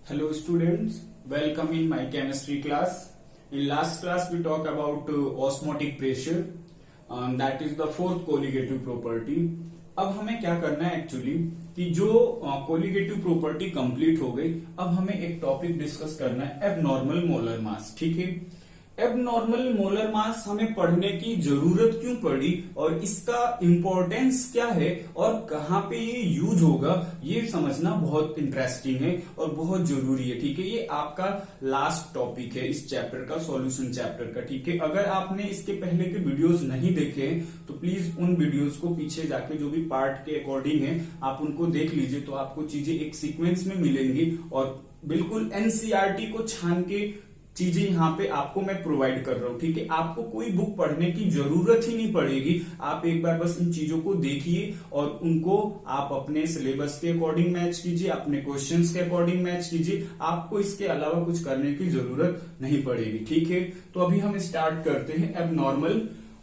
Hello students, welcome in my chemistry class. In last class we talked about osmotic pressure, that is the fourth colligative property. अब हमें क्या करना है actually कि जो colligative property complete हो गई, अब हमें एक टॉपिक डिस्कस करना है एबनॉर्मल मोलर मास। ठीक है, एबनॉर्मल मोलर मास हमें पढ़ने की जरूरत क्यों पड़ी और इसका इंपॉर्टेंस क्या है और कहाँ पे ये यूज होगा, ये समझना बहुत इंटरेस्टिंग है और बहुत जरूरी है। ठीक है, ये आपका लास्ट टॉपिक है इस चैप्टर का, सॉल्यूशन चैप्टर का। ठीक है, अगर आपने इसके पहले के वीडियोस नहीं देखे तो प्लीज उन वीडियोस को पीछे जाके जो भी पार्ट के अकॉर्डिंग है आप उनको देख लीजिए, तो आपको चीजें एक सीक्वेंस में मिलेंगी और बिल्कुल एनसीईआरटी को छान के चीजें यहाँ पे आपको मैं प्रोवाइड कर रहा हूँ। ठीक है, आपको कोई बुक पढ़ने की जरूरत ही नहीं पड़ेगी, आप एक बार बस इन चीजों को देखिए और उनको आप अपने सिलेबस के अकॉर्डिंग मैच कीजिए, अपने क्वेश्चंस के अकॉर्डिंग मैच कीजिए। आपको इसके अलावा कुछ करने की जरूरत नहीं पड़ेगी। ठीक है, तो अभी हम स्टार्ट करते हैं एबनॉर्मल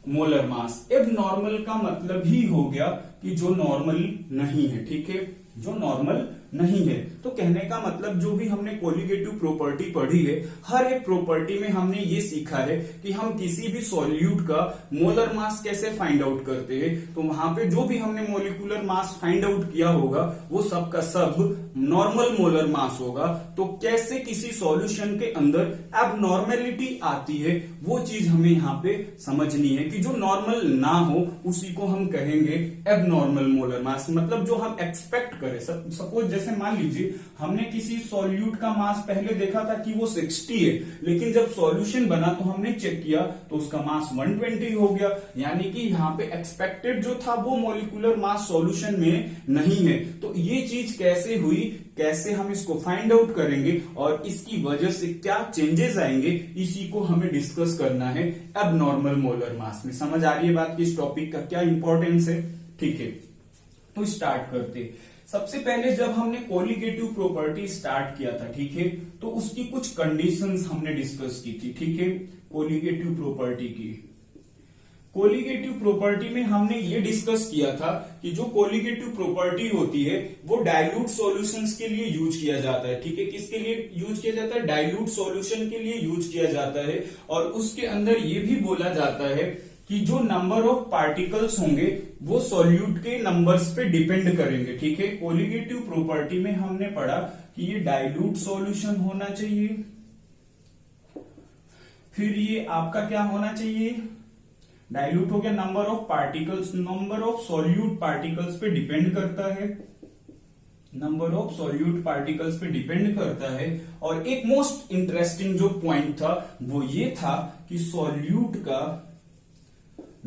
मोलर मास। एबनॉर्मल का मतलब ही हो गया कि जो नॉर्मल नहीं है। ठीक है, जो नॉर्मल नहीं है, तो कहने का मतलब जो भी हमने कोलिगेटिव प्रॉपर्टी पढ़ी है, हर एक प्रॉपर्टी में हमने ये सीखा है कि हम किसी भी सॉल्यूट का मोलर मास कैसे फाइंड आउट करते हैं। तो वहां पे जो भी हमने मोलिकुलर मास फाइंड आउट किया होगा वो सब का सब नॉर्मल मोलर मास होगा। तो कैसे किसी सॉल्यूशन के अंदर एबनॉर्मेलिटी आती है वो चीज हमें यहाँ पे समझनी है कि जो नॉर्मल ना हो उसी को हम कहेंगे एबनॉर्मल मोलर मास। मतलब जो हम एक्सपेक्ट करें, सपोज जैसे मान लीजिए हमने किसी सॉल्यूट का मास पहले देखा था कि वो 60 है, लेकिन जब सॉल्यूशन बना तो हमने चेक किया तो उसका मास 120 हो गया, यानी कि यहाँ पे एक्सपेक्टेड जो था वो मॉलिक्यूलर मास सॉल्यूशन में नहीं है। तो ये चीज कैसे हुई, कैसे हम इसको फाइंड आउट करेंगे और इसकी वजह से क्या चेंजेस आएंगे, इसी को हमें डिस्कस करना है एबनॉर्मल मोलर मास में। समझ आ रही है बात कि इस टॉपिक का क्या इंपॉर्टेंस है। ठीक है, तो स्टार्ट करते। सबसे पहले जब हमने कोलिगेटिव प्रॉपर्टी स्टार्ट किया था, ठीक है, तो उसकी कुछ कंडीशंस हमने डिस्कस की थी। ठीक है, कोलिगेटिव प्रॉपर्टी की, कोलिगेटिव प्रॉपर्टी में हमने ये डिस्कस किया था कि जो कोलिगेटिव प्रॉपर्टी होती है वो डाइल्यूट सॉल्यूशंस के लिए यूज किया जाता है। ठीक है, किसके लिए यूज किया जाता है, डाइल्यूट सॉल्यूशन के लिए यूज किया जाता है। और उसके अंदर ये भी बोला जाता है कि जो नंबर ऑफ पार्टिकल्स होंगे वो सॉल्यूट के नंबर्स पे डिपेंड करेंगे। ठीक है, कोलिगेटिव प्रॉपर्टी में हमने पढ़ा कि ये डाइल्यूट सॉल्यूशन होना चाहिए, फिर ये आपका क्या होना चाहिए, डाइल्यूट हो गया, number of particles, number of solute particles पे डिपेंड करता है, नंबर ऑफ सॉल्यूट पार्टिकल्स पे डिपेंड करता है। और एक मोस्ट इंटरेस्टिंग जो पॉइंट था वो ये था कि सॉल्यूट का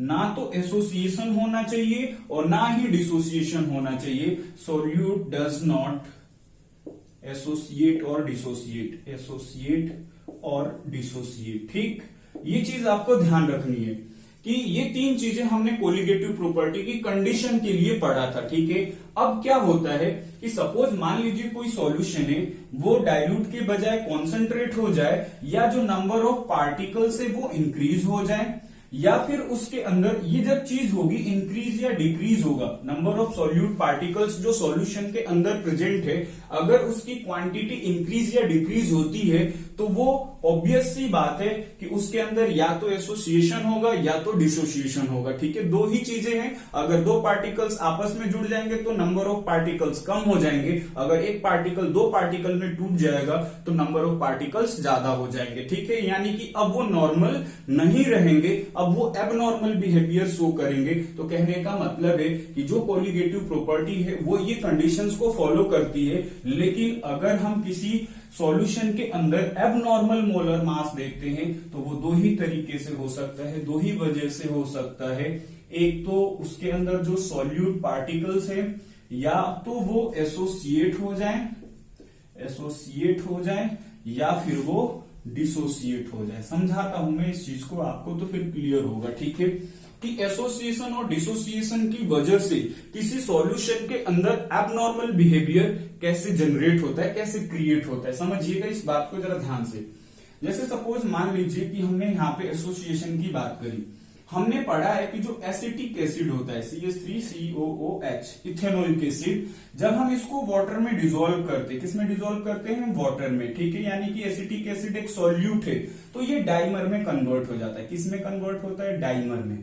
ना तो एसोसिएशन होना चाहिए और ना ही डिसोसिएशन होना चाहिए। सॉल्यूट डज नॉट एसोसिएट और डिसोसिएट, एसोसिएट और डिसोसिएट। ठीक, ये चीज आपको ध्यान रखनी है कि ये तीन चीजें हमने कोलिगेटिव प्रॉपर्टी की कंडीशन के लिए पढ़ा था। ठीक है, अब क्या होता है कि सपोज मान लीजिए कोई सॉल्यूशन है वो डाइल्यूट के बजाय कॉन्सेंट्रेट हो जाए, या जो नंबर ऑफ पार्टिकल्स है वो इंक्रीज हो जाए, या फिर उसके अंदर ये जब चीज होगी इंक्रीज या डिक्रीज होगा, नंबर ऑफ सॉल्यूट पार्टिकल्स जो सॉल्यूशन के अंदर प्रेजेंट है, अगर उसकी क्वांटिटी इंक्रीज या डिक्रीज होती है तो वो ऑब्वियस सी बात है कि उसके अंदर या तो एसोसिएशन होगा या तो डिसोसिएशन होगा। ठीक है, दो ही चीजें हैं, अगर दो पार्टिकल्स आपस में जुड़ जाएंगे तो नंबर ऑफ पार्टिकल्स कम हो जाएंगे, अगर एक पार्टिकल दो पार्टिकल में टूट जाएगा तो नंबर ऑफ पार्टिकल्स ज्यादा हो जाएंगे। ठीक है, यानी कि अब वो नॉर्मल नहीं रहेंगे, अब वो एबनॉर्मल बिहेवियर शो करेंगे। तो कहने का मतलब है कि जो कोलिगेटिव प्रॉपर्टी है वो ये कंडीशंस को फॉलो करती है, लेकिन अगर हम किसी सॉल्यूशन के अंदर एबनॉर्मल मोलर मास देखते हैं तो वो दो ही तरीके से हो सकता है, दो ही वजह से हो सकता है। एक तो उसके अंदर जो सॉल्यूट पार्टिकल्स है या तो वो एसोसिएट हो जाए, एसोसिएट हो जाए, या फिर वो डिसोसिएट हो जाए। समझाता हूं मैं इस चीज को आपको तो फिर क्लियर होगा। ठीक है, कि एसोसिएशन और डिसोसिएशन की वजह से किसी सॉल्यूशन के अंदर एबनॉर्मल बिहेवियर कैसे जनरेट होता है, कैसे क्रिएट होता है, समझिएगा इस बात को जरा ध्यान से। जैसे सपोज मान लीजिए कि हमने यहाँ पे एसोसिएशन की बात करी, हमने पढ़ा है कि जो एसिटिक एसिड होता है CH3COOH इथेनॉइक एसिड, जब हम इसको वाटर में डिसॉल्व करते हैं, किसमें डिसॉल्व करते हैं? वाटर में, ठीक है। यानी कि एसिटिक एसिड एक सॉल्यूट है, तो ये डाइमर में कन्वर्ट हो जाता है। किस में कन्वर्ट होता है? डाइमर में।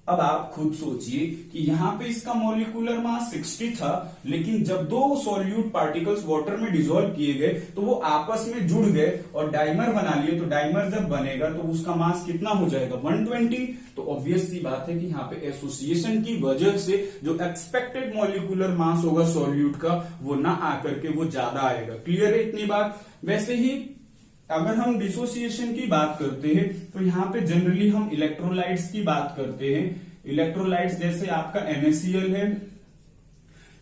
अब आप खुद सोचिए कि यहां पे इसका मॉलिक्यूलर मास 60 था, लेकिन जब दो सॉल्यूट पार्टिकल्स वाटर में डिसॉल्व किए गए तो वो आपस में जुड़ गए और डाइमर बना लिए। तो डाइमर जब बनेगा तो उसका मास कितना हो जाएगा? 120। तो ऑब्वियस सी बात है कि यहाँ पे एसोसिएशन की वजह से जो एक्सपेक्टेड मॉलिक्यूलर मास होगा सॉल्यूट का, वो ना आकर के वो ज्यादा आएगा। क्लियर है इतनी बात? वैसे ही अगर हम डिसोसिएशन की बात करते हैं तो यहाँ पे जनरली हम इलेक्ट्रोलाइट्स की बात करते हैं। इलेक्ट्रोलाइट्स जैसे आपका NaCl है।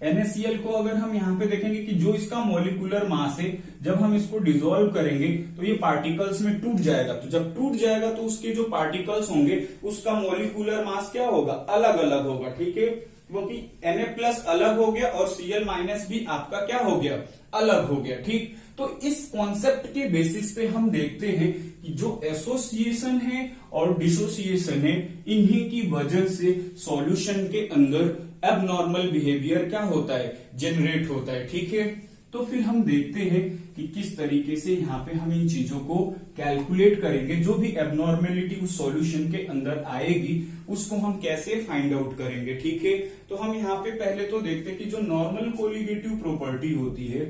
NaCl को अगर हम यहाँ पे देखेंगे कि जो इसका मॉलिक्यूलर मास है, जब हम इसको डिसॉल्व करेंगे तो ये पार्टिकल्स में टूट जाएगा। तो जब टूट जाएगा तो उसके जो पार्टिकल्स होंगे उसका मॉलिक्यूलर मास क्या होगा? अलग अलग होगा, ठीक है। क्योंकि Na+ अलग हो गया और Cl- भी आपका क्या हो गया? अलग हो गया, ठीक। तो इस कॉन्सेप्ट के बेसिस पे हम देखते हैं कि जो एसोसिएशन है और डिसोसिएशन है, इन्हीं की वजह से सॉल्यूशन के अंदर एबनॉर्मल बिहेवियर क्या होता है? जनरेट होता है, ठीक है। तो फिर हम देखते हैं कि किस तरीके से यहाँ पे हम इन चीजों को कैलकुलेट करेंगे। जो भी एबनॉर्मेलिटी उस सॉल्यूशन के अंदर आएगी उसको हम कैसे फाइंड आउट करेंगे, ठीक है। तो हम यहाँ पे पहले तो देखते हैं कि जो नॉर्मल कोलिगेटिव प्रॉपर्टी होती है,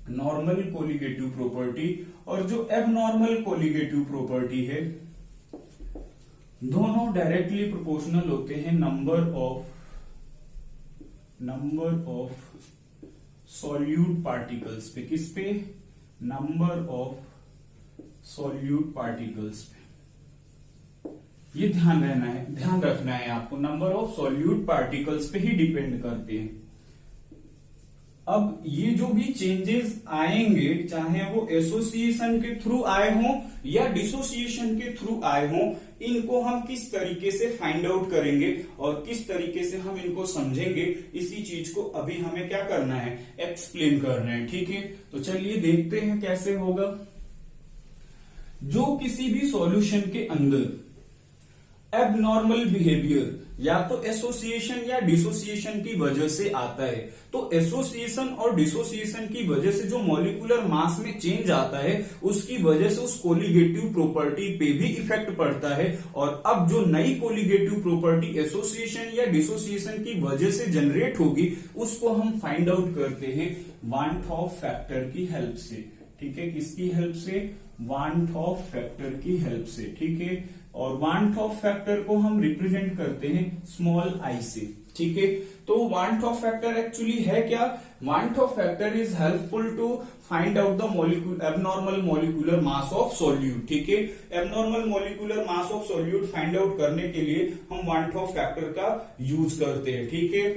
नॉर्मल कोलिगेटिव प्रॉपर्टी और जो एबनॉर्मल कोलिगेटिव प्रॉपर्टी है, दोनों डायरेक्टली प्रोपोर्शनल होते हैं नंबर ऑफ सॉल्यूट पार्टिकल्स पे। किस पे? नंबर ऑफ सॉल्यूट पार्टिकल्स पे। ये ध्यान रखना है आपको, नंबर ऑफ सॉल्यूट पार्टिकल्स पे ही डिपेंड करते हैं। अब ये जो भी चेंजेस आएंगे, चाहे वो एसोसिएशन के थ्रू आए हों या डिसोसिएशन के थ्रू आए हों, इनको हम किस तरीके से फाइंड आउट करेंगे और किस तरीके से हम इनको समझेंगे, इसी चीज को अभी हमें क्या करना है? एक्सप्लेन करना है, ठीक है। तो चलिए देखते हैं कैसे होगा। जो किसी भी सॉल्यूशन के अंदर एबनॉर्मल बिहेवियर या तो एसोसिएशन या डिसोसिएशन की वजह से आता है, तो एसोसिएशन और डिसोसिएशन की वजह से जो मॉलिक्यूलर मास में चेंज आता है उसकी वजह से उस कोलिगेटिव प्रॉपर्टी पे भी इफेक्ट पड़ता है। और अब जो नई कोलिगेटिव प्रॉपर्टी एसोसिएशन या डिसोसिएशन की वजह से जनरेट होगी उसको हम फाइंड आउट करते हैं वान ऑफ फैक्टर की हेल्प से, ठीक है। किसकी हेल्प से? वान ऑफ फैक्टर की हेल्प से, ठीक है। और वांट ऑफ फैक्टर को हम रिप्रेजेंट करते हैं स्मॉल आई से, ठीक है। तो वांट ऑफ फैक्टर एक्चुअली है क्या? Van't Hoff factor is helpful to find out the abnormal molecular mass of solute, ठीक है। Abnormal molecular mass of solute find out करने के लिए हम वांट ऑफ फैक्टर का यूज करते हैं, ठीक है।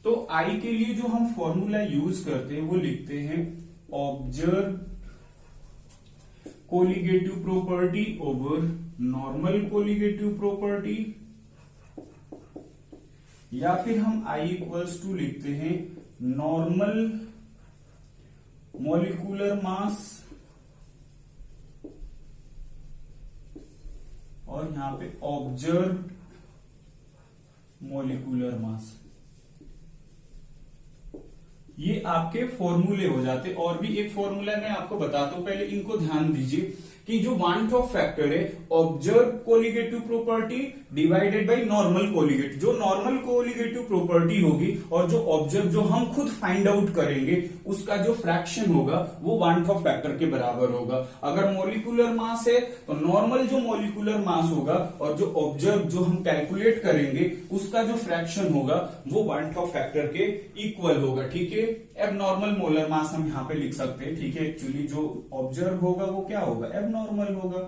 तो आई के लिए जो हम फॉर्मूला यूज करते हैं वो लिखते हैं observe colligative property over normal colligative property, या फिर हम I इक्वल्स टू लिखते हैं नॉर्मल मॉलिक्यूलर मास और यहां पे ऑब्जर्व मॉलिक्यूलर मास। ये आपके फॉर्मूले हो जाते। और भी एक फॉर्मूला मैं आपको बताता हूं, पहले इनको ध्यान दीजिए कि जो वांट ऑफ फैक्टर है observe colligative property divided by normal colligative, जो नॉर्मल कोलिगेटिव प्रॉपर्टी होगी और जो ऑब्जर्व जो हम खुद फाइंड आउट करेंगे उसका जो फ्रैक्शन होगा वो वांट ऑफ फैक्टर के बराबर होगा। अगर मॉलिक्यूलर मास है तो नॉर्मल जो मॉलिक्यूलर मास होगा और जो ऑब्जर्व जो हम कैलकुलेट करेंगे उसका जो फ्रैक्शन होगा वो वांट ऑफ फैक्टर के इक्वल होगा, ठीक है। एबनॉर्मल मोलर मास हम यहाँ पे लिख सकते हैं, ठीक है। एक्चुअली जो ऑब्जर्व होगा वो क्या होगा? एबनॉर्मल होगा,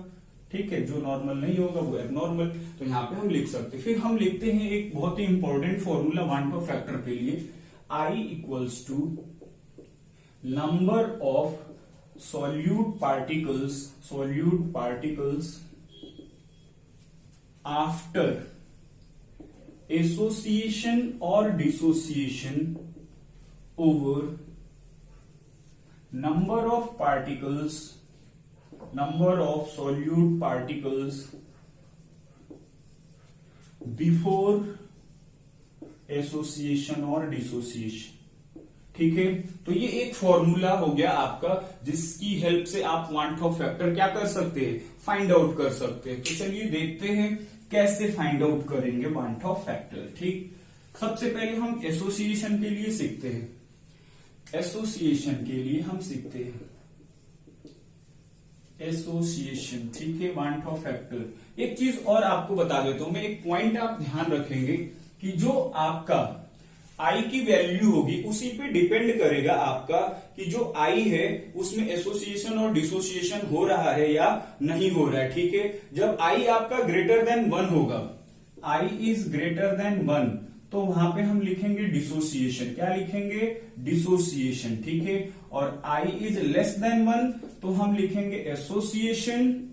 ठीक है। जो नॉर्मल नहीं होगा वो एबनॉर्मल, तो यहाँ पे हम लिख सकते हैं। फिर हम लिखते हैं एक बहुत ही important formula van't Hoff factor के लिए, I equals to number of solute particles after association और dissociation over number of solute particles before association और डिसोसिएशन। ठीक है, तो ये एक फॉर्मूला हो गया आपका, जिसकी हेल्प से आप वांट ऑफ फैक्टर क्या कर सकते हैं, फाइंड आउट कर सकते हैं। तो चलिए देखते हैं कैसे फाइंड आउट करेंगे वांट ऑफ फैक्टर। ठीक, सबसे पहले हम एसोसिएशन के लिए सीखते हैं। एसोसिएशन के लिए हम सीखते हैं एसोसिएशन। ठीक है, वांट ऑफ फैक्टर। एक चीज और आपको बता देता हूं मैं, एक पॉइंट आप ध्यान रखेंगे कि जो आपका आई की वैल्यू होगी उसी पे डिपेंड करेगा आपका कि जो आई है उसमें एसोसिएशन और डिसोसिएशन हो रहा है या नहीं हो रहा है। ठीक है, जब आई आपका ग्रेटर देन 1 होगा, आई इज ग्रेटर देन 1, तो वहां पे हम लिखेंगे डिसोसिएशन। क्या लिखेंगे, डिसोसिएशन। ठीक है, और आई इज लेस देन 1 तो हम लिखेंगे एसोसिएशन,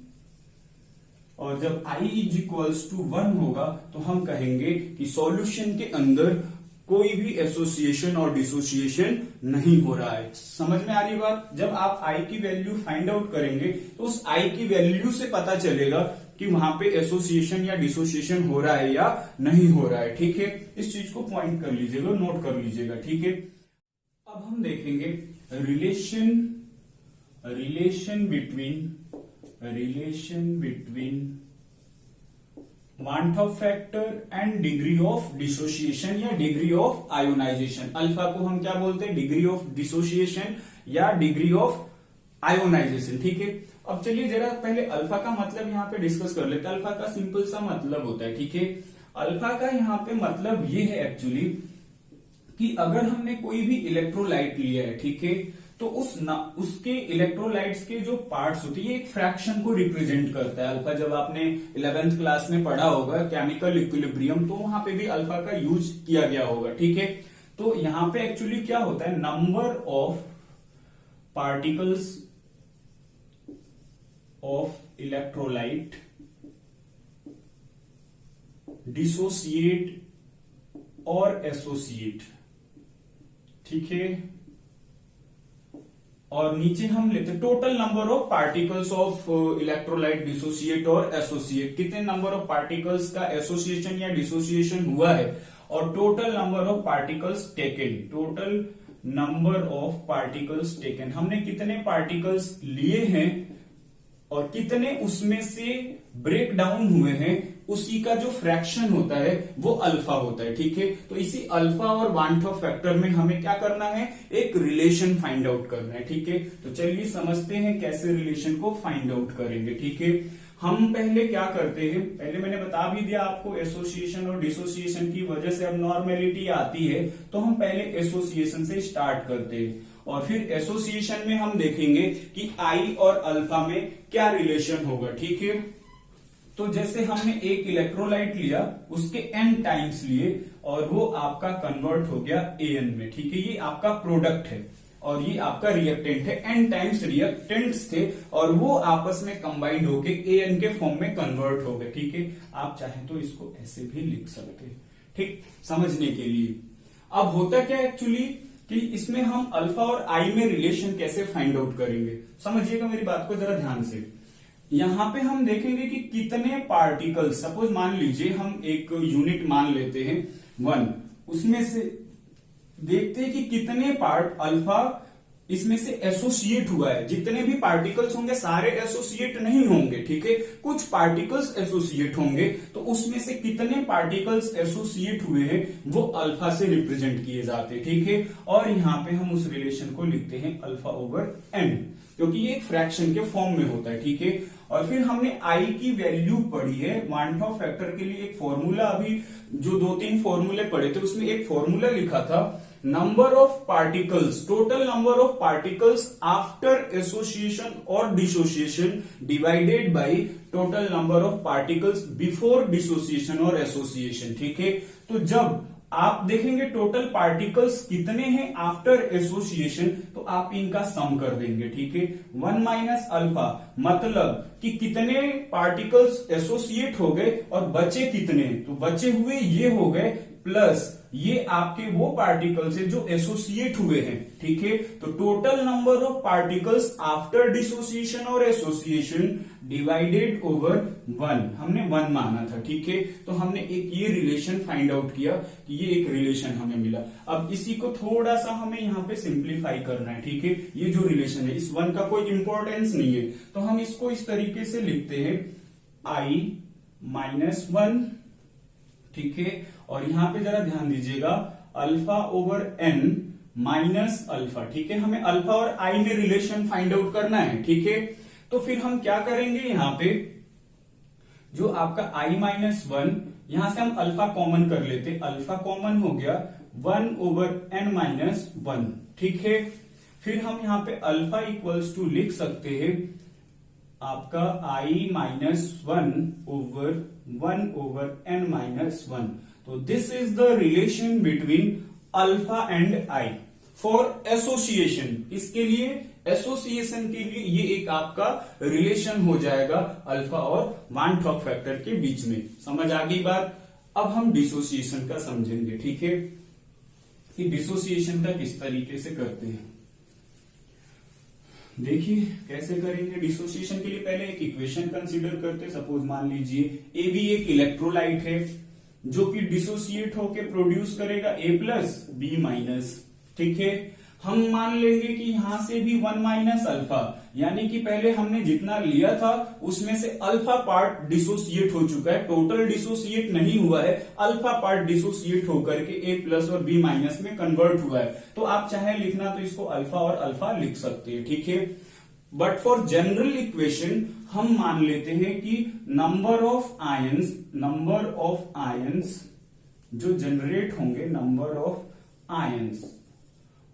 और जब आई इज इक्वल्स टू 1 होगा तो हम कहेंगे कि सॉल्यूशन के अंदर कोई भी एसोसिएशन और डिसोसिएशन नहीं हो रहा है। समझ में आ रही बात? जब आप आई की वैल्यू फाइंड आउट करेंगे तो उस आई की वैल्यू से पता चलेगा कि वहां पे एसोसिएशन या डिसोसिएशन हो रहा है या नहीं हो रहा है। ठीक है, इस चीज को पॉइंट कर लीजिएगा, नोट कर लीजिएगा। ठीक है, अब हम देखेंगे relation between want Hoff factor and degree of dissociation या डिग्री ऑफ आयोनाइजेशन। अल्फा को हम क्या बोलते हैं, डिग्री ऑफ डिसोसिएशन या डिग्री ऑफ आयोनाइजेशन। ठीक है, अब चलिए जरा पहले अल्फा का मतलब यहाँ पे डिस्कस कर लेते हैं। अल्फा का सिंपल सा मतलब होता है, ठीक है, अल्फा का यहाँ पे मतलब ये है एक्चुअली कि अगर हमने कोई भी इलेक्ट्रोलाइट लिया है, ठीक है, तो उसके इलेक्ट्रोलाइट्स के जो पार्ट्स होते हैं ये एक फ्रैक्शन को रिप्रेजेंट करता है। अल्फा जब आपने 11th क्लास में पढ़ा होगा केमिकल इक्विलिब्रियम, तो वहां पे भी अल्फा का यूज किया गया होगा। ठीक है, तो यहां पे एक्चुअली क्या होता है, number of particles of electrolyte dissociate और एसोसिएट। ठीक है, और नीचे हम लेते हैं total number of particles of electrolyte dissociate और एसोसिएट। कितने नंबर ऑफ पार्टिकल्स का एसोसिएशन या डिसोसिएशन हुआ है, और total number of particles taken. Total number of particles taken, हमने कितने पार्टिकल्स लिए हैं और कितने उसमें से ब्रेक डाउन हुए हैं, उसी का जो फ्रैक्शन होता है वो अल्फा होता है। ठीक है, तो इसी अल्फा और वांट ऑफ फैक्टर में हमें क्या करना है, एक रिलेशन फाइंड आउट करना है। ठीक है, तो चलिए समझते हैं कैसे रिलेशन को फाइंड आउट करेंगे। ठीक है, हम पहले क्या करते हैं, पहले मैंने बता भी दिया आपको एसोसिएशन और डिसोसिएशन की वजह से अब नॉर्मेलिटी आती है, तो हम पहले एसोसिएशन से स्टार्ट करते हैं और फिर एसोसिएशन में हम देखेंगे कि आई और अल्फा में क्या रिलेशन होगा। ठीक है, तो जैसे हमने एक इलेक्ट्रोलाइट लिया, उसके n टाइम्स लिए और वो आपका कन्वर्ट हो गया an में। ठीक है, ये आपका प्रोडक्ट है और ये आपका रिएक्टेंट है। n टाइम्स रिएक्टेंट्स थे और वो आपस में कंबाइंड होके an के फॉर्म में कन्वर्ट हो गए। ठीक है, आप चाहें तो इसको ऐसे भी लिख सकते हैं, ठीक, समझने के लिए। अब होता क्या एक्चुअली कि इसमें हम अल्फा और आई में रिलेशन कैसे फाइंड आउट करेंगे, समझिएगा मेरी बात को जरा ध्यान से। यहां पे हम देखेंगे कि कितने पार्टिकल्स, सपोज मान लीजिए हम एक यूनिट मान लेते हैं 1, उसमें से देखते हैं कि कितने पार्ट अल्फा इसमें से एसोसिएट हुआ है। जितने भी पार्टिकल्स होंगे सारे एसोसिएट नहीं होंगे। ठीक है, कुछ पार्टिकल्स एसोसिएट होंगे, तो उसमें से कितने पार्टिकल्स एसोसिएट हुए हैं वो अल्फा से रिप्रेजेंट किए जाते हैं। ठीक है, और यहां पे हम उस रिलेशन को लिखते हैं अल्फा ओवर एन, क्योंकि ये एक फ्रैक्शन के फॉर्म में होता है। ठीक है, और फिर हमने आई की वैल्यू पढ़ी है वांट ऑफ फैक्टर के लिए। एक फॉर्मूला, अभी जो 2-3 फॉर्मूले पढ़े थे उसमें एक फॉर्मूला लिखा था, number of particles, total number of particles after association और dissociation divided by total number of particles before dissociation और एसोसिएशन। ठीक है, तो जब आप देखेंगे टोटल पार्टिकल्स कितने हैं आफ्टर एसोसिएशन, तो आप इनका सम कर देंगे। ठीक है, 1 माइनस अल्फा, मतलब कि कितने पार्टिकल्स एसोसिएट हो गए और बचे कितने, तो बचे हुए ये हो गए प्लस ये आपके वो पार्टिकल्स है जो एसोसिएट हुए हैं, ठीक है। तो total number of particles after dissociation और एसोसिएशन डिवाइडेड ओवर 1, हमने 1 माना था, ठीक है। तो हमने एक ये रिलेशन फाइंड आउट किया कि ये एक रिलेशन हमें मिला। अब इसी को थोड़ा सा हमें यहाँ पे सिंप्लीफाई करना है, ठीक है। ये जो रिलेशन है, इस 1 का कोई इंपॉर्टेंस नहीं है, तो हम इसको इस तरीके से लिखते हैं i माइनस 1, ठीक है। और यहां पे जरा ध्यान दीजिएगा, alpha over n minus alpha, ठीक है। हमें अल्फा और i में रिलेशन फाइंड आउट करना है, ठीक है। तो फिर हम क्या करेंगे, यहां पे जो आपका i माइनस 1, यहां से हम अल्फा कॉमन कर लेते, अल्फा कॉमन हो गया 1 ओवर n माइनस 1, ठीक है। फिर हम यहां पे अल्फा इक्वल्स टू लिख सकते हैं आपका i minus 1 over n minus 1। तो this is the relation between alpha and I for association. इसके लिए एसोसिएशन के लिए ये एक आपका रिलेशन हो जाएगा अल्फा और वन टॉप फैक्टर के बीच में। समझ आ गई बात। अब हम डिसोसिएशन का समझेंगे, ठीक है, कि डिसोसिएशन का किस तरीके से करते हैं। देखिए कैसे करेंगे डिसोसिएशन के लिए। पहले एक इक्वेशन कंसीडर करते, सपोज मान लीजिए ए भी एक इलेक्ट्रोलाइट है जो कि डिसोसिएट होके प्रोड्यूस करेगा A प्लस बी माइनस, ठीक है। हम मान लेंगे कि यहां से भी 1 माइनस अल्फा, यानी कि पहले हमने जितना लिया था उसमें से अल्फा पार्ट डिसोसिएट हो चुका है, टोटल डिसोसिएट नहीं हुआ है, अल्फा पार्ट डिसोसिएट होकर के A प्लस और B माइनस में कन्वर्ट हुआ है। तो आप चाहे लिखना तो इसको अल्फा और अल्फा लिख सकते हैं, ठीक है। बट फॉर जनरल इक्वेशन हम मान लेते हैं कि नंबर ऑफ आयंस जो जनरेट होंगे, नंबर ऑफ आयंस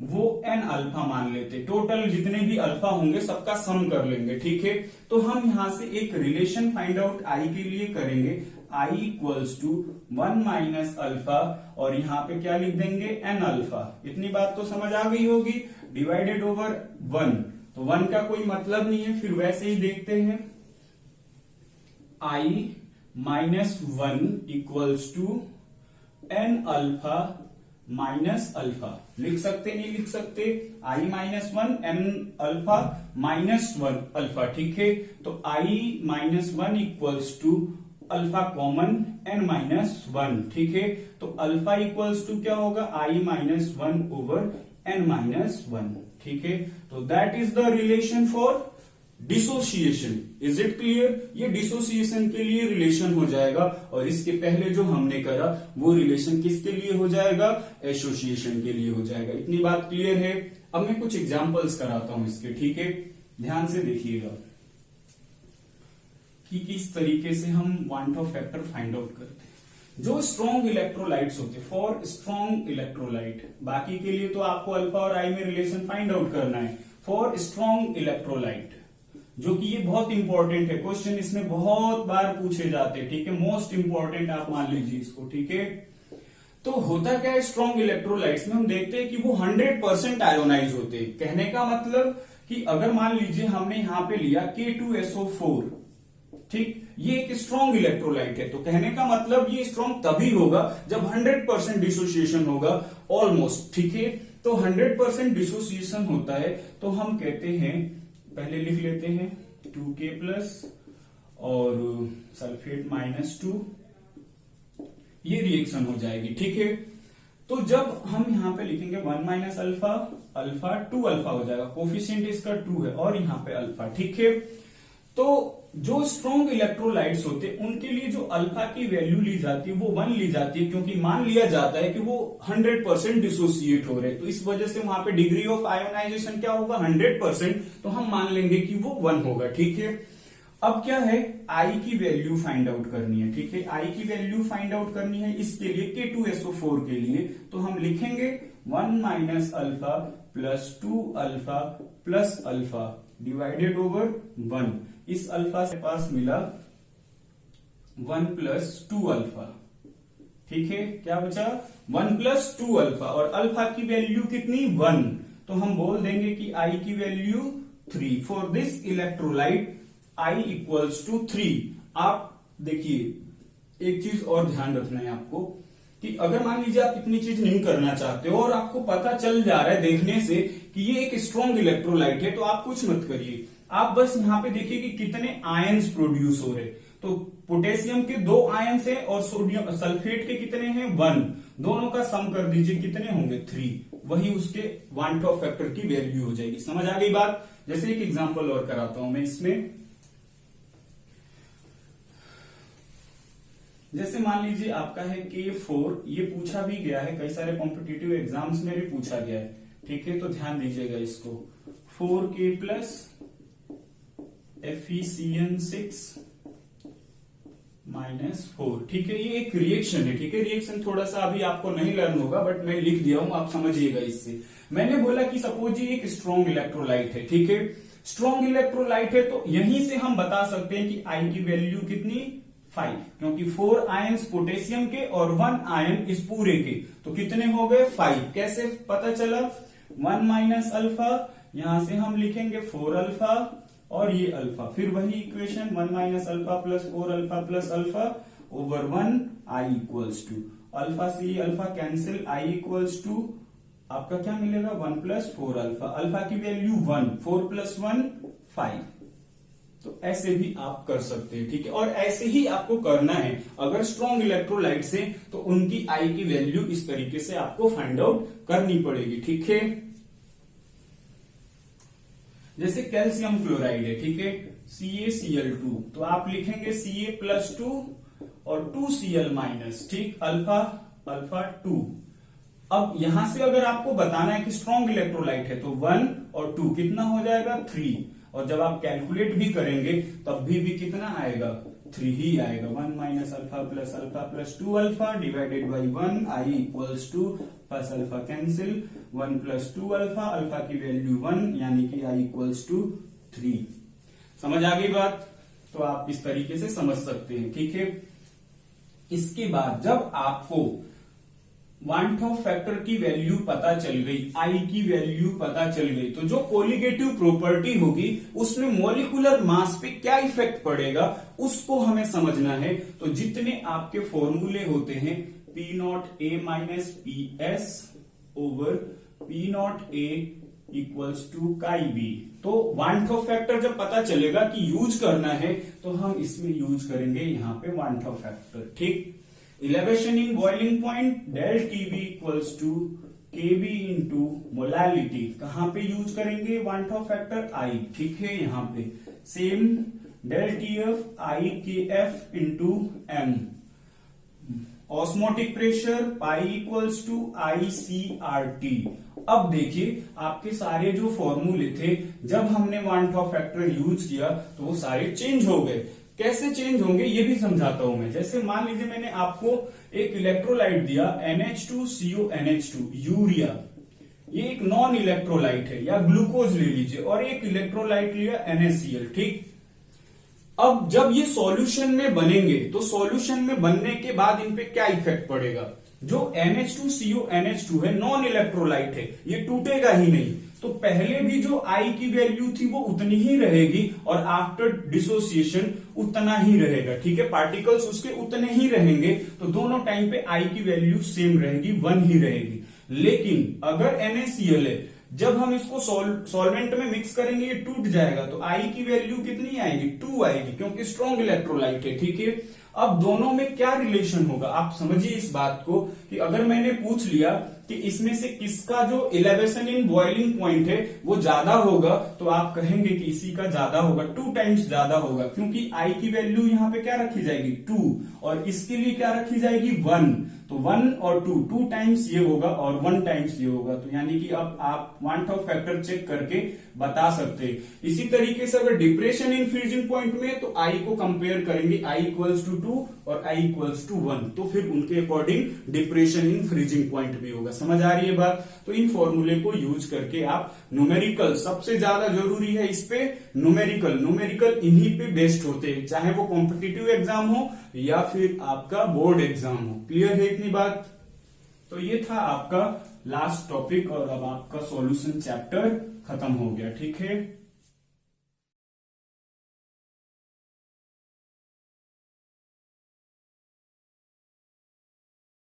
वो n अल्फा मान लेते, टोटल जितने भी अल्फा होंगे सबका सम कर लेंगे, ठीक है। तो हम यहां से एक रिलेशन फाइंड आउट i के लिए करेंगे, i equals to 1 minus alpha, और यहां पे क्या लिख देंगे n अल्फा। इतनी बात तो समझ आ गई होगी, डिवाइडेड ओवर 1। तो 1 का कोई मतलब नहीं है, फिर वैसे ही देखते हैं, i minus 1 equals to n alpha minus alpha. लिख सकते नहीं लिख सकते, i minus 1 n alpha minus 1 alpha, ठीक है। तो i minus 1 equals to alpha common n minus 1, ठीक है। तो अल्फा इक्वल्स टू क्या होगा, i minus 1 over n minus 1, ठीक है। तो that is the relation for dissociation. Is it clear. ये डिसोसिएशन के लिए रिलेशन हो जाएगा, और इसके पहले जो हमने करा वो रिलेशन किसके लिए हो जाएगा, एसोसिएशन के लिए हो जाएगा। इतनी बात क्लियर है। अब मैं कुछ एग्जांपल्स कराता हूं इसके, ठीक है। ध्यान से देखिएगा कि किस तरीके से हम one top factor find out करते हैं। जो स्ट्रॉन्ग इलेक्ट्रोलाइट्स होते, फॉर स्ट्रॉन्ग इलेक्ट्रोलाइट, बाकी के लिए तो आपको अल्फा और आई में रिलेशन फाइंड आउट करना है। फॉर स्ट्रॉन्ग इलेक्ट्रोलाइट, जो कि ये बहुत इंपॉर्टेंट है, क्वेश्चन इसमें बहुत बार पूछे जाते हैं, ठीक है। मोस्ट इंपॉर्टेंट आप मान लीजिए इसको, ठीक है। तो होता क्या है, स्ट्रॉन्ग इलेक्ट्रोलाइट्स में हम देखते हैं कि वो 100% आयोनाइज होते हैं। कहने का मतलब कि अगर मान लीजिए हमने यहां पे लिया K2SO4, ठीक, ये एक स्ट्रॉन्ग इलेक्ट्रोलाइट है, तो कहने का मतलब ये स्ट्रॉन्ग तभी होगा जब 100% डिसोसिएशन होगा, ऑलमोस्ट, ठीक है। तो 100% डिसोसिएशन होता है तो हम कहते हैं, पहले लिख लेते हैं 2K प्लस और सल्फेट माइनस 2, ये रिएक्शन हो जाएगी, ठीक है। तो जब हम यहां पे लिखेंगे 1 माइनस अल्फा, अल्फा 2 अल्फा हो जाएगा, कोफिशिएंट इसका 2 है, और यहां पे अल्फा, ठीक है। तो जो स्ट्रॉन्ग इलेक्ट्रोलाइट्स होते हैं उनके लिए जो अल्फा की वैल्यू ली जाती है वो 1 ली जाती है, क्योंकि मान लिया जाता है कि वो 100% डिसोसिएट हो रहे हैं। तो इस वजह से वहां पे डिग्री ऑफ आयोनाइजेशन क्या होगा, 100%, तो हम मान लेंगे कि वो 1 होगा, ठीक है। अब क्या है, आई की वैल्यू फाइंड आउट करनी है, ठीक है। आई की वैल्यू फाइंड आउट करनी है, इसके लिए K2SO4 के लिए तो हम लिखेंगे 1 minus alpha plus 2 alpha plus alpha divided over 1। इस अल्फा से पास मिला 1 प्लस 2 अल्फा, ठीक है। क्या बचा, 1 प्लस 2 अल्फा, और अल्फा की वैल्यू कितनी, 1, तो हम बोल देंगे कि आई की value 3। For this electrolyte i equals to 3। आप देखिए एक चीज और ध्यान रखना है आपको कि अगर मान लीजिए आप इतनी चीज नहीं करना चाहते हो और आपको पता चल जा रहा है देखने से कि ये एक स्ट्रॉन्ग इलेक्ट्रोलाइट है, तो आप कुछ मत करिए, आप बस यहाँ पे देखिए कि कितने आयंस प्रोड्यूस हो रहे। तो पोटेशियम के 2 आयंस है और सोडियम सल्फेट के कितने हैं 1, दोनों का सम कर दीजिए, कितने होंगे 3, वही उसके वान टॉप फैक्टर की वैल्यू हो जाएगी। समझ आ गई बात। जैसे एक एग्जांपल और कराता हूं मैं इसमें, जैसे मान लीजिए आपका है K4, ये पूछा भी गया है, कई सारे कॉम्पिटिटिव एग्जाम्स में भी पूछा गया है, ठीक है, तो ध्यान दीजिएगा इसको, 4K प्लस FeCN6 -4, ठीक है, ये एक रिएक्शन है, ठीक है, रिएक्शन थोड़ा सा अभी आपको नहीं लर्न होगा बट मैं लिख दिया हूं, आप समझिएगा इससे। मैंने बोला कि सपोज ये एक स्ट्रॉन्ग इलेक्ट्रोलाइट है, ठीक है, स्ट्रॉन्ग इलेक्ट्रोलाइट है, तो यहीं से हम बता सकते हैं कि आई की वैल्यू कितनी 5, क्योंकि 4 आयंस पोटेशियम के और 1 आयन इस पूरे के, तो कितने हो गए 5। कैसे पता चला, 1 माइनस अल्फा, यहां से हम लिखेंगे 4 अल्फा और ये अल्फा, फिर वही equation 1 minus alpha plus 4 alpha plus alpha over 1 i equals to, alpha से ये alpha cancel, i equals to आपका क्या मिलेगा 1 प्लस 4 अल्फा, अल्फा की वैल्यू 1, 4 प्लस 1 5। तो ऐसे भी आप कर सकते हैं, ठीक है, और ऐसे ही आपको करना है। अगर स्ट्रॉन्ग इलेक्ट्रोलाइट से तो उनकी आई की वैल्यू इस तरीके से आपको फाइंड आउट करनी पड़ेगी, ठीक है। जैसे कैल्शियम क्लोराइड है, ठीक है, CaCl2, तो आप लिखेंगे Ca+2 और 2Cl माइनस, ठीक, अल्फा अल्फा 2। अब यहां से अगर आपको बताना है कि स्ट्रॉन्ग इलेक्ट्रोलाइट है तो 1 और 2 कितना हो जाएगा 3, और जब आप कैलकुलेट भी करेंगे तब भी कितना आएगा 3 ही आएगा। 1 minus alpha plus 2 alpha divided by 1 i equals two plus alpha cancel 1 plus 2 alpha, alpha की वैल्यू 1 यानी कि आई इक्वल्स टू 3। समझ आ गई बात। तो आप इस तरीके से समझ सकते हैं, ठीक है। इसके बाद जब आपको वान टॉप फैक्टर की वैल्यू पता चल गई, आई की वैल्यू पता चल गई, तो जो कोलिगेटिव प्रॉपर्टी होगी उसमें मॉलिक्यूलर मास पे क्या इफेक्ट पड़ेगा उसको हमें समझना है। तो जितने आपके फॉर्मूले होते हैं P0A minus PS over P0A equals to chi B, तो वान टॉप फैक्टर जब पता चलेगा कि यूज करना है तो हम इसमें यूज करेंगे यहाँ पे वान टॉप फैक्टर, ठीक। Elevation in boiling point del TB equals to KB into molality, कहां पे यूज करेंगे वान टॉप फैक्टर I, ठीक है, यहाँ पे same del TF IKF into M, osmotic pressure pi equals to ICRT। अब देखिए आपके सारे जो फॉर्मूले थे जब हमने वान टॉप फैक्टर यूज किया तो वो सारे चेंज हो गए। कैसे चेंज होंगे ये भी समझाता हूं मैं। जैसे मान लीजिए मैंने आपको एक इलेक्ट्रोलाइट दिया NH2CONH2 यूरिया, ये एक नॉन इलेक्ट्रोलाइट है, या ग्लूकोज ले लीजिए, और एक इलेक्ट्रोलाइट लिया NaCl, ठीक। अब जब ये सॉल्यूशन में बनेंगे तो सॉल्यूशन में बनने के बाद इन पे क्या इफेक्ट पड़ेगा, जो NH2CONH2 है नॉन इलेक्ट्रोलाइट है, ये टूटेगा ही नहीं, तो पहले भी जो आई की वैल्यू थी वो उतनी ही रहेगी और आफ्टर डिसोसिएशन उतना ही रहेगा, ठीक है, पार्टिकल्स उसके उतने ही रहेंगे, तो दोनों टाइम पे आई की वैल्यू सेम रहेगी, 1 ही रहेगी। लेकिन अगर NaCl है, जब हम इसको सॉल्वेंट में मिक्स करेंगे ये टूट जाएगा, तो आई की वैल्यू कितनी आएगी 2 आएगी, क्योंकि स्ट्रॉन्ग इलेक्ट्रोलाइट है, ठीक है। अब दोनों में क्या रिलेशन होगा आप समझिए इस बात को, कि अगर मैंने पूछ लिया कि इसमें से किसका जो एलिवेशन इन बॉइलिंग पॉइंट है वो ज्यादा होगा, तो आप कहेंगे कि इसी का ज्यादा होगा, 2 टाइम्स ज्यादा होगा, क्योंकि आई की वैल्यू यहाँ पे क्या रखी जाएगी 2, और इसके लिए क्या रखी जाएगी 1, तो 1 और 2 टाइम्स ये होगा और 1 टाइम्स ये होगा, तो यानी कि अब आप वान टॉप फैक्टर चेक करके बता सकते हैं। इसी तरीके से अगर डिप्रेशन इन फ्रीजिंग पॉइंट में तो आई को कंपेयर करेंगे, आई इक्वल्स टू 2 और आई इक्वल्स टू 1, तो फिर उनके according depression in freezing point भी होगा। समझ आ रही है बात। तो इन फॉर्मूले को यूज करके आप न्यूमेरिकल, सबसे ज्यादा जरूरी है इस पे न्यूमेरिकल इन्हीं पे बेस्ड होते हैं, चाहे वो कॉम्पिटिटिव एग्जाम हो या फिर आपका बोर्ड एग्जाम हो। क्लियर है इतनी बात। तो ये था आपका लास्ट टॉपिक और अब आपका सॉल्यूशन चैप्टर खत्म हो गया, ठीक है।